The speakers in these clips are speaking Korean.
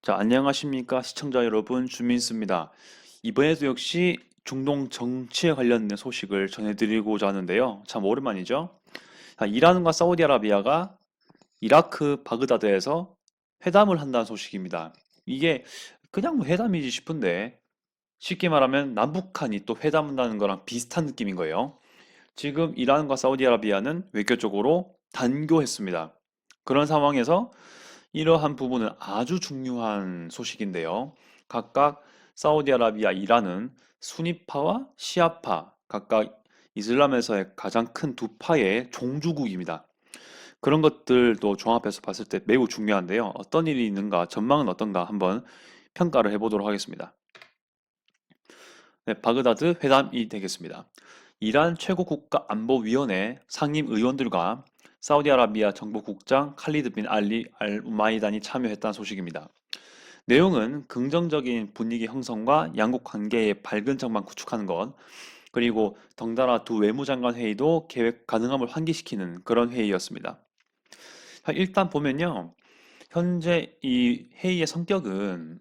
자, 안녕하십니까 시청자 여러분, 주민수입니다. 이번에도 역시 중동 정치에 관련된 소식을 전해드리고자 하는데요. 참 오랜만이죠. 자, 이란과 사우디아라비아가 이라크 바그다드에서 회담을 한다는 소식입니다. 이게 그냥 뭐 회담이지 싶은데 쉽게 말하면 남북한이 또 회담한다는 거랑 비슷한 느낌인 거예요. 지금 이란과 사우디아라비아는 외교적으로 단교했습니다. 그런 상황에서 이러한 부분은 아주 중요한 소식인데요. 각각 사우디아라비아, 이란은 수니파와 시아파, 각각 이슬람에서의 가장 큰 두 파의 종주국입니다. 그런 것들도 종합해서 봤을 때 매우 중요한데요. 어떤 일이 있는가, 전망은 어떤가 한번 평가를 해보도록 하겠습니다. 네, 바그다드 회담이 되겠습니다. 이란 최고국가안보위원회 상임 의원들과 사우디아라비아 정보국장 칼리드 빈 알리 알 우마이단이 참여했다는 소식입니다. 내용은 긍정적인 분위기 형성과 양국 관계의 밝은 장만 구축하는 것, 그리고 덩달아 두 외무장관 회의도 계획 가능함을 환기시키는 그런 회의였습니다. 일단 보면요. 현재 이 회의의 성격은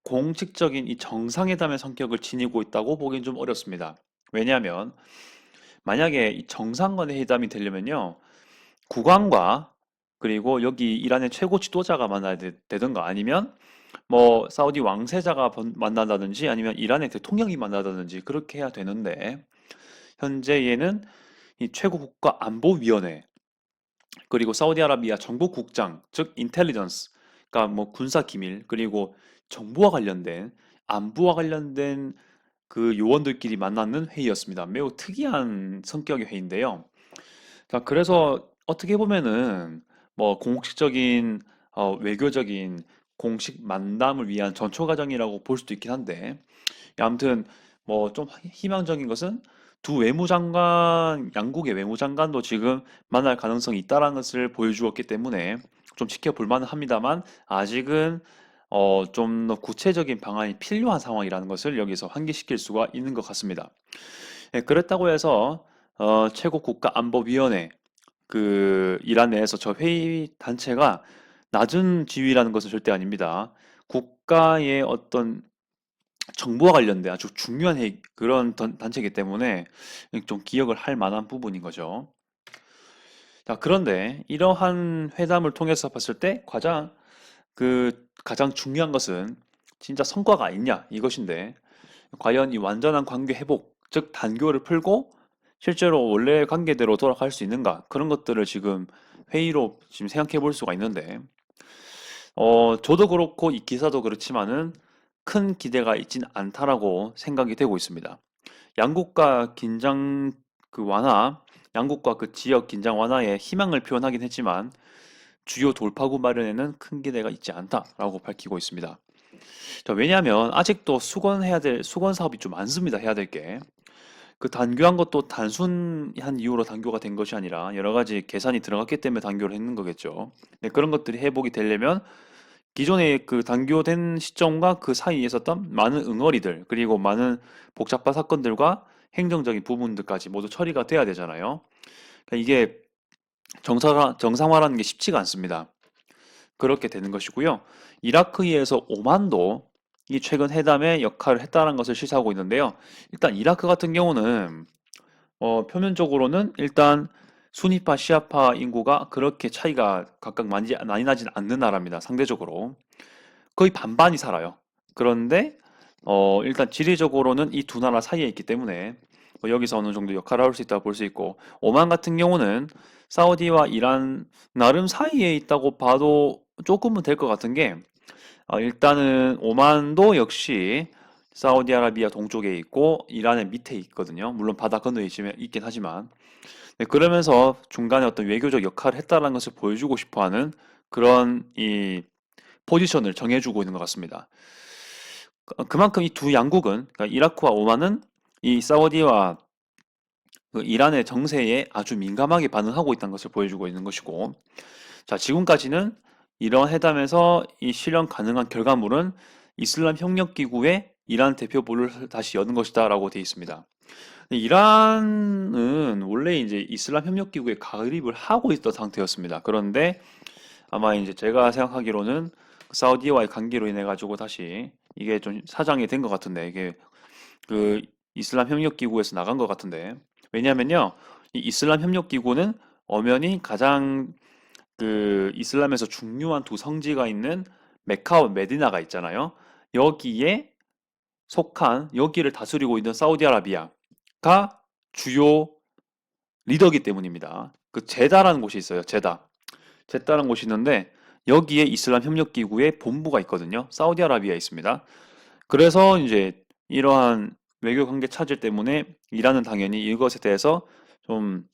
공식적인 이 정상회담의 성격을 지니고 있다고 보기엔 좀 어렵습니다. 왜냐하면 만약에 이 정상 간의 회담이 되려면요. 국왕과 그리고 여기 이란의 최고 지도자가 만나야 되든가 아니면 뭐 사우디 왕세자가 만난다든지 아니면 이란의 대통령이 만나다든지 그렇게 해야 되는데 현재 얘는 이 최고국가안보위원회 그리고 사우디아라비아 정보국장 즉 인텔리전스 그러니까 뭐 군사 기밀 그리고 정보와 관련된 안보와 관련된 그 요원들끼리 만나는 회의였습니다. 매우 특이한 성격의 회의인데요. 자, 그래서 어떻게 보면은 뭐 공식적인 외교적인 공식 만남을 위한 전초 과정이라고 볼 수도 있긴 한데 아무튼 뭐 좀 희망적인 것은 두 외무장관 양국의 외무장관도 지금 만날 가능성이 있다라는 것을 보여주었기 때문에 좀 지켜볼 만은 합니다만 아직은 좀 더 구체적인 방안이 필요한 상황이라는 것을 여기서 환기시킬 수가 있는 것 같습니다. 예, 그렇다고 해서 최고국가안보위원회 그 이란 내에서 저 회의 단체가 낮은 지위라는 것은 절대 아닙니다. 국가의 어떤 정보와 관련된 아주 중요한 그런 단체이기 때문에 좀 기억을 할 만한 부분인 거죠. 자, 그런데 이러한 회담을 통해서 봤을 때 가장 중요한 것은 진짜 성과가 있냐 이것인데 과연 이 완전한 관계 회복, 즉 단교를 풀고 실제로 원래 관계대로 돌아갈 수 있는가 그런 것들을 지금 회의로 지금 생각해 볼 수가 있는데 저도 그렇고 이 기사도 그렇지만은 큰 기대가 있진 않다라고 생각이 되고 있습니다. 양국과 긴장 완화, 양국과 그 지역 긴장 완화에 희망을 표현하긴 했지만 주요 돌파구 마련에는 큰 기대가 있지 않다라고 밝히고 있습니다. 자, 왜냐하면 아직도 수건 사업이 좀 많습니다. 해야 될 게. 그 단교한 것도 단순한 이유로 단교가 된 것이 아니라 여러 가지 계산이 들어갔기 때문에 단교를 했는 거겠죠. 네, 그런 것들이 회복이 되려면 기존에 그 단교된 시점과 그 사이에 있었던 많은 응어리들, 그리고 많은 복잡한 사건들과 행정적인 부분들까지 모두 처리가 돼야 되잖아요. 그러니까 이게 정상화라는 게 쉽지가 않습니다. 그렇게 되는 것이고요. 이라크에서 오만도 이 최근 회담의 역할을 했다는 것을 시사하고 있는데요. 일단 이라크 같은 경우는 표면적으로는 일단 수니파, 시아파 인구가 그렇게 차이가 각각 많이 나진 않는 나라입니다. 상대적으로. 거의 반반이 살아요. 그런데 일단 지리적으로는 이 두 나라 사이에 있기 때문에 뭐 여기서 어느 정도 역할을 할 수 있다고 볼 수 있고 오만 같은 경우는 사우디와 이란 나름 사이에 있다고 봐도 조금은 될 것 같은 게 일단은 오만도 역시 사우디아라비아 동쪽에 있고 이란의 밑에 있거든요. 물론 바다 건너에 있긴 하지만 네, 그러면서 중간에 어떤 외교적 역할을 했다는 것을 보여주고 싶어하는 그런 이 포지션을 정해주고 있는 것 같습니다. 그만큼 이 두 양국은 그러니까 이라크와 오만은 이 사우디와 그 이란의 정세에 아주 민감하게 반응하고 있다는 것을 보여주고 있는 것이고 자 지금까지는 이런 회담에서 이 실현 가능한 결과물은 이슬람 협력기구의 이란 대표부를 다시 여는 것이다라고 되어 있습니다. 이란은 원래 이제 이슬람 협력기구에 가입을 하고 있던 상태였습니다. 그런데 아마 이제 제가 생각하기로는 사우디와의 관계로 인해 가지고 다시 이게 좀 사장이 된 것 같은데 이게 그 이슬람 협력 기구에서 나간 것 같은데 왜냐면요 이 이슬람 협력 기구는 엄연히 가장 그 이슬람에서 중요한 두 성지가 있는 메카와 메디나가 있잖아요. 여기에 속한 여기를 다스리고 있는 사우디아라비아가 주요 리더기 때문입니다. 그 제다라는 곳이 있어요. 제다라는 곳이 있는데 여기에 이슬람 협력 기구의 본부가 있거든요. 사우디아라비아에 있습니다. 그래서 이제 이러한 외교 관계 차질 때문에 이란은 당연히 이것에 대해서 좀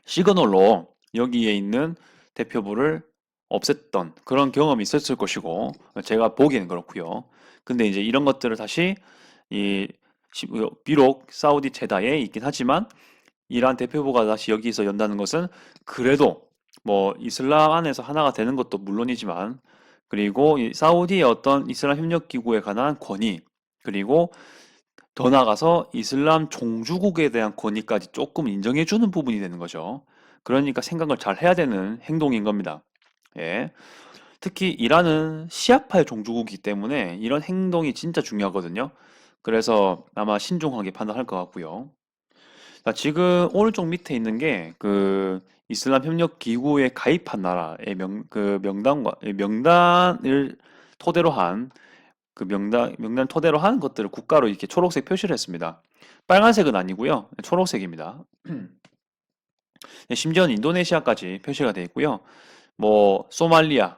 시그널로 여기에 있는 대표부를 없앴던 그런 경험이 있었을 것이고 제가 보기에는 그렇고요. 근데 이제 이런 것들을 다시 이 비록 사우디 제다에 있긴 하지만 이란 대표부가 다시 여기서 연다는 것은 그래도 뭐 이슬람 안에서 하나가 되는 것도 물론이지만 그리고 이 사우디의 어떤 이슬람 협력 기구에 관한 권위 그리고 더 나아가서 이슬람 종주국에 대한 권위까지 조금 인정해주는 부분이 되는 거죠. 그러니까 생각을 잘 해야 되는 행동인 겁니다. 예. 특히 이란은 시아파의 종주국이기 때문에 이런 행동이 진짜 중요하거든요. 그래서 아마 신중하게 판단할 것 같고요. 자, 지금 오른쪽 밑에 있는 게 그 이슬람 협력 기구에 가입한 나라의 그 명단을 토대로 한 그 명단 토대로 한 것들을 국가로 이렇게 초록색 표시를 했습니다. 빨간색은 아니고요. 초록색입니다. 심지어는 인도네시아까지 표시가 되어 있고요. 뭐 소말리아,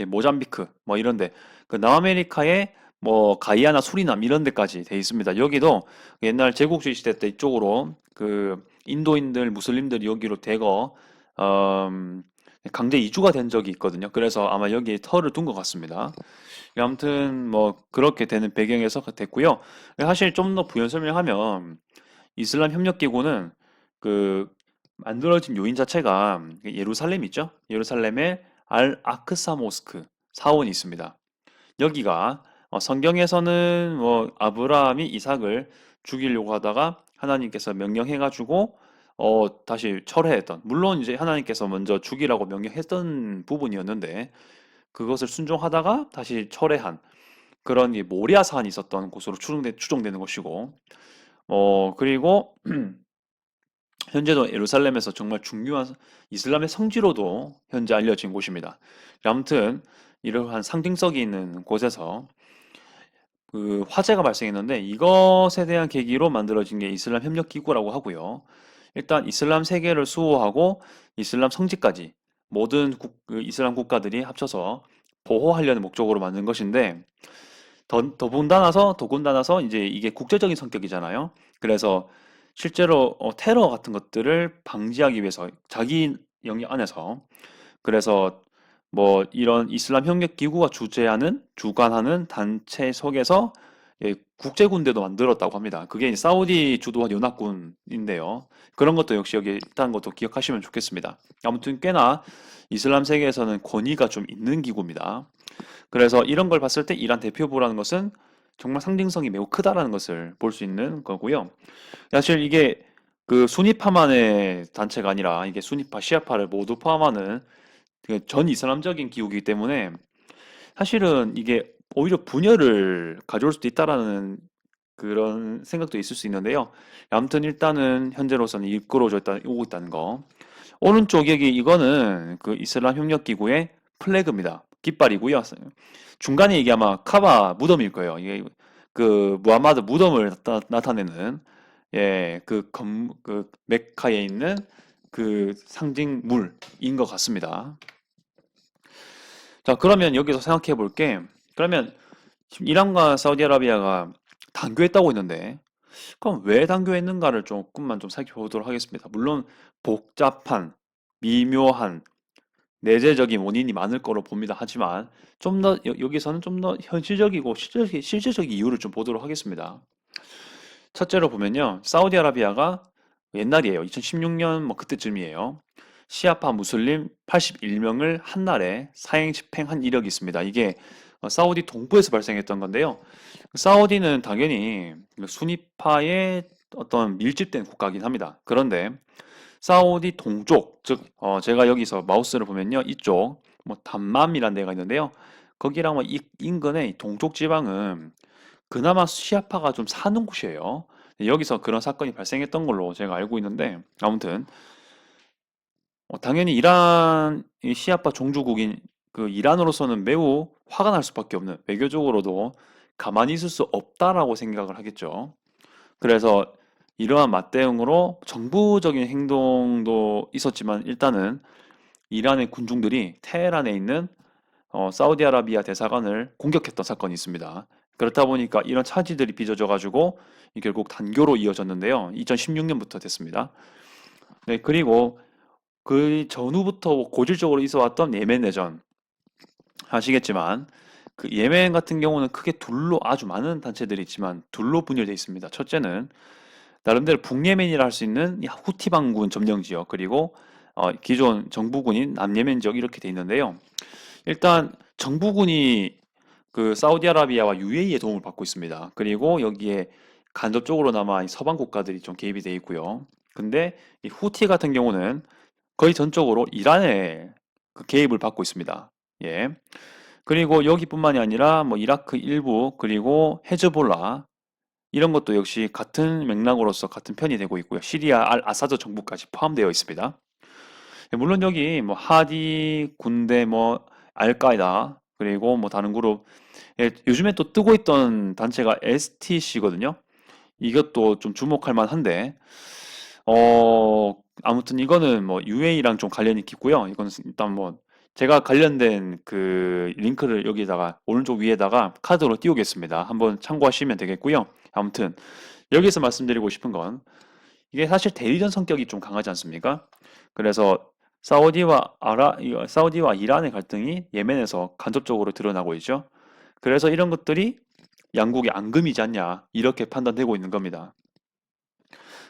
모잠비크 뭐 이런데 그 남아메리카의 뭐 가이아나 수리남 이런 데까지 돼 있습니다. 여기도 옛날 제국주의 시대 때 이쪽으로 그 인도인들 무슬림들이 여기로 대거 강제 이주가 된 적이 있거든요. 그래서 아마 여기에 터를 둔 것 같습니다. 아무튼 뭐 그렇게 되는 배경에서 됐고요. 사실 좀 더 부연 설명하면 이슬람 협력 기구는 그 만들어진 요인 자체가 예루살렘 있죠? 예루살렘에 알 아크사 모스크 사원이 있습니다. 여기가 성경에서는 뭐 아브라함이 이삭을 죽이려고 하다가 하나님께서 명령해가지고 다시 철회했던 물론 이제 하나님께서 먼저 죽이라고 명령했던 부분이었는데 그것을 순종하다가 다시 철회한 그런 이 모리아 산이 있었던 곳으로 추정되는 것이고 그리고 현재도 예루살렘에서 정말 중요한 이슬람의 성지로도 현재 알려진 곳입니다. 아무튼 이러한 상징성이 있는 곳에서 그 화재가 발생했는데 이것에 대한 계기로 만들어진 게 이슬람 협력 기구라고 하고요. 일단 이슬람 세계를 수호하고 이슬람 성지까지 모든 그 이슬람 국가들이 합쳐서 보호하려는 목적으로 만든 것인데 더군다나서 이제 이게 국제적인 성격이잖아요. 그래서 실제로 테러 같은 것들을 방지하기 위해서 자기 영역 안에서 그래서 뭐 이런 이슬람 협력 기구가 주관하는 단체 속에서 국제 군대도 만들었다고 합니다. 그게 이제 사우디 주도한 연합군인데요. 그런 것도 역시 여기 있다는 것도 기억하시면 좋겠습니다. 아무튼 꽤나 이슬람 세계에서는 권위가 좀 있는 기구입니다. 그래서 이런 걸 봤을 때 이란 대표부라는 것은 정말 상징성이 매우 크다라는 것을 볼 수 있는 거고요. 사실 이게 그 수니파만의 단체가 아니라 이게 수니파, 시아파를 모두 포함하는 그전 이슬람적인 기구이기 때문에 사실은 이게 오히려 분열을 가져올 수도 있다라는 그런 생각도 있을 수 있는데요. 아무튼 일단은 현재로서는 오고 있다는 거. 오른쪽 여기 이거는 그 이슬람 협력 기구의 플래그입니다. 깃발이고요. 중간에 이게 아마 카바 무덤일 거예요. 이게 그 무함마드 무덤을 나타내는 그 메카에 있는 그 상징물인 것 같습니다. 자, 그러면 여기서 생각해 볼게. 그러면 지금 이란과 사우디아라비아가 단교했다고 했는데, 그럼 왜 단교했는가를 조금만 좀 살펴보도록 하겠습니다. 물론 복잡한, 미묘한, 내재적인 원인이 많을 거로 봅니다. 하지만 좀 더 여기서는 좀 더 현실적이고 실질적인 이유를 좀 보도록 하겠습니다. 첫째로 보면요. 사우디아라비아가 옛날이에요. 2016년 뭐 그때쯤이에요. 시아파 무슬림 81명을 한날에 사형 집행한 이력이 있습니다. 이게 사우디 동부에서 발생했던 건데요. 사우디는 당연히 수니파의 어떤 밀집된 국가이긴 합니다. 그런데 사우디 동쪽, 즉 제가 여기서 마우스를 보면요. 이쪽 뭐 담맘이라는 데가 있는데요. 거기랑 뭐 인근의 동쪽 지방은 그나마 시아파가 좀 사는 곳이에요. 여기서 그런 사건이 발생했던 걸로 제가 알고 있는데, 아무튼 당연히 이란 이 시아파 종주국인 그 이란으로서는 매우 화가 날 수밖에 없는, 외교적으로도 가만히 있을 수 없다라고 생각을 하겠죠. 그래서 이러한 맞대응으로 정부적인 행동도 있었지만, 일단은 이란의 군중들이 테헤란에 있는 사우디아라비아 대사관을 공격했던 사건이 있습니다. 그렇다 보니까 이런 차질들이 빚어져 가지고 결국 단교로 이어졌는데요. 2016년부터 됐습니다. 네, 그리고 그 전후부터 고질적으로 있어왔던 예멘 내전, 아시겠지만 그 예멘 같은 경우는 크게 둘로, 아주 많은 단체들이 있지만 둘로 분열되어 있습니다. 첫째는 나름대로 북예멘이라 할 수 있는 이 후티 반군 점령 지역, 그리고 기존 정부군인 남예멘 지역, 이렇게 돼 있는데요. 일단 정부군이 그 사우디아라비아와 UAE의 도움을 받고 있습니다. 그리고 여기에 간접적으로나마 이 서방 국가들이 좀 개입이 돼 있고요. 근데 이 후티 같은 경우는 거의 전적으로 이란의 그 개입을 받고 있습니다. 예. 그리고 여기뿐만이 아니라 뭐 이라크 일부, 그리고 헤즈볼라, 이런 것도 역시 같은 맥락으로서 같은 편이 되고 있고요. 시리아 알 아사드 정부까지 포함되어 있습니다. 예, 물론 여기 뭐 하디 군대, 뭐 알카에다, 그리고 뭐 다른 그룹, 예, 요즘에 또 뜨고 있던 단체가 STC거든요. 이것도 좀 주목할 만한데, 아무튼 이거는 뭐 UAE랑 좀 관련이 깊고요. 이건 일단 뭐 제가 관련된 그 링크를 여기다가 오른쪽 위에다가 카드로 띄우겠습니다. 한번 참고하시면 되겠고요. 아무튼 여기서 말씀드리고 싶은 건, 이게 사실 대리전 성격이 좀 강하지 않습니까? 그래서 사우디와 이란의 갈등이 예멘에서 간접적으로 드러나고 있죠. 그래서 이런 것들이 양국의 앙금이지 않냐, 이렇게 판단되고 있는 겁니다.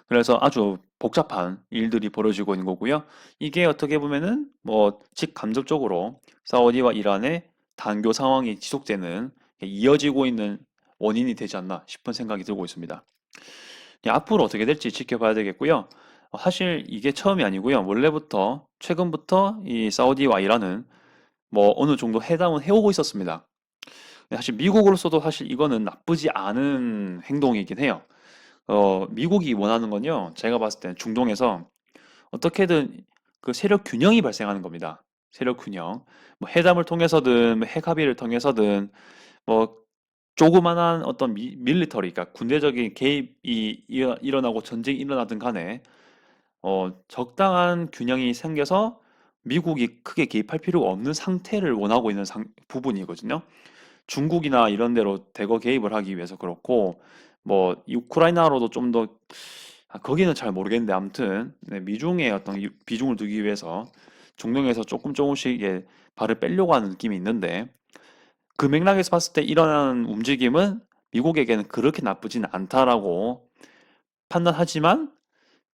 그래서 아주 복잡한 일들이 벌어지고 있는 거고요. 이게 어떻게 보면은 뭐 직간접적으로 사우디와 이란의 단교 상황이 지속되는, 이어지고 있는 원인이 되지 않나 싶은 생각이 들고 있습니다. 앞으로 어떻게 될지 지켜봐야 되겠고요. 사실 이게 처음이 아니고요. 원래부터 최근부터 이 사우디와 이란은 뭐 어느 정도 회담은 해오고 있었습니다. 사실 미국으로서도 사실 이거는 나쁘지 않은 행동이긴 해요. 미국이 원하는 건요, 제가 봤을 때는 중동에서 어떻게든 그 세력 균형이 발생하는 겁니다. 세력 균형. 뭐 회담을 통해서든, 뭐 핵 합의를 통해서든, 뭐 조그만한 어떤 밀리터리, 그러니까 군대적인 개입이 일어나고 전쟁이 일어나든 간에 적당한 균형이 생겨서 미국이 크게 개입할 필요가 없는 상태를 원하고 있는 부분이거든요. 중국이나 이런 데로 대거 개입을 하기 위해서 그렇고, 뭐 우크라이나로도 좀 더, 거기는 잘 모르겠는데, 아무튼 네, 미중의 어떤 비중을 두기 위해서 중동에서 조금 조금씩 발을 빼려고 하는 느낌이 있는데, 그 맥락에서 봤을 때 일어나는 움직임은 미국에게는 그렇게 나쁘진 않다라고 판단하지만,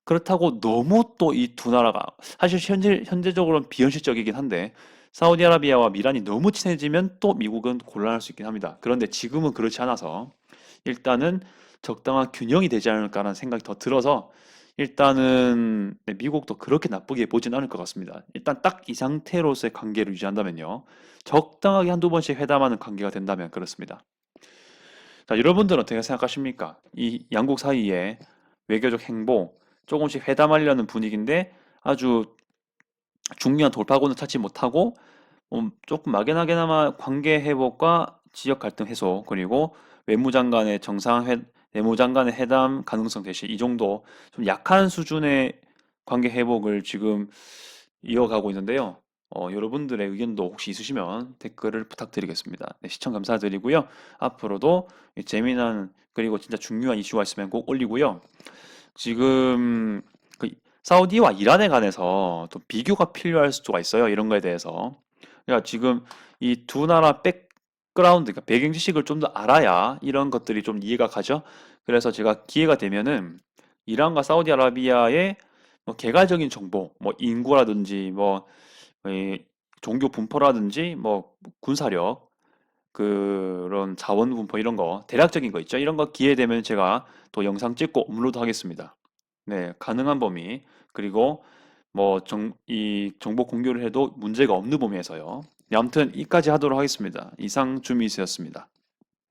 그렇다고 너무 또 이 두 나라가, 사실 현재적으로는 비현실적이긴 한데, 사우디아라비아와 미란이 너무 친해지면 또 미국은 곤란할 수 있긴 합니다. 그런데 지금은 그렇지 않아서 일단은 적당한 균형이 되지 않을까라는 생각이 더 들어서, 일단은 네, 미국도 그렇게 나쁘게 보진 않을 것 같습니다. 일단 딱 이 상태로서의 관계를 유지한다면요. 적당하게 한두 번씩 회담하는 관계가 된다면 그렇습니다. 자, 여러분들은 어떻게 생각하십니까? 이 양국 사이에 외교적 행보, 조금씩 회담하려는 분위기인데 아주 중요한 돌파구는 찾지 못하고, 조금 막연하게나마 관계 회복과 지역 갈등 해소, 그리고 외무장 간의 내무장 간의 회담 가능성 대시, 이 정도 좀 약한 수준의 관계 회복을 지금 이어가고 있는데요. 여러분들의 의견도 혹시 있으시면 댓글을 부탁드리겠습니다. 네, 시청 감사드리고요. 앞으로도 재미난, 그리고 진짜 중요한 이슈가 있으면 꼭 올리고요. 지금 그 사우디와 이란에 관해서 또 비교가 필요할 수가 있어요. 이런 거에 대해서. 그러니까 지금 이 두 나라 백그라운드, 그러니까 배경 지식을 좀 더 알아야 이런 것들이 좀 이해가 가죠. 그래서 제가 기회가 되면은 이란과 사우디아라비아의 뭐 개괄적인 정보, 뭐 인구라든지, 뭐 이 종교 분포라든지, 뭐 군사력, 그런 자원 분포, 이런 거 대략적인 거 있죠. 이런 거 기회 되면 제가 또 영상 찍고 업로드 하겠습니다. 네, 가능한 범위, 그리고 뭐 이 정보 공유를 해도 문제가 없는 범위에서요. 네, 아무튼 이까지 하도록 하겠습니다. 이상 주미수였습니다.